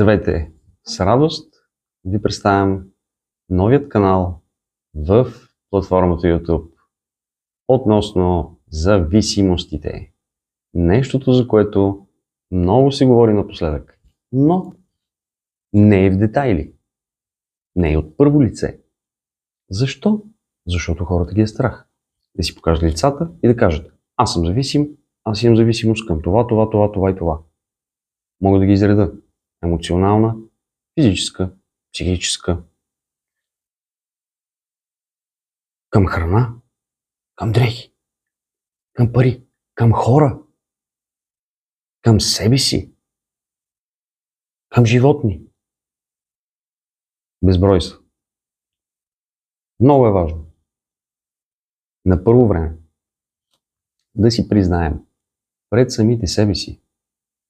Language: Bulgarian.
Здравейте! С радост ви представям новият канал в платформата YouTube относно зависимостите. Нещото, за което много се говори напоследък, но не е в детайли. Не е от първо лице. Защо? Защото хората ги е страх. Да си покажат лицата и да кажат: аз съм зависим, аз имам зависимост към това и това. Мога да ги изреда. Емоционална, физическа, психическа. Към храна, към дрехи, към пари, към хора, към себе си, към животни. Безброй са. Много е важно на първо време да си признаем пред самите себе си,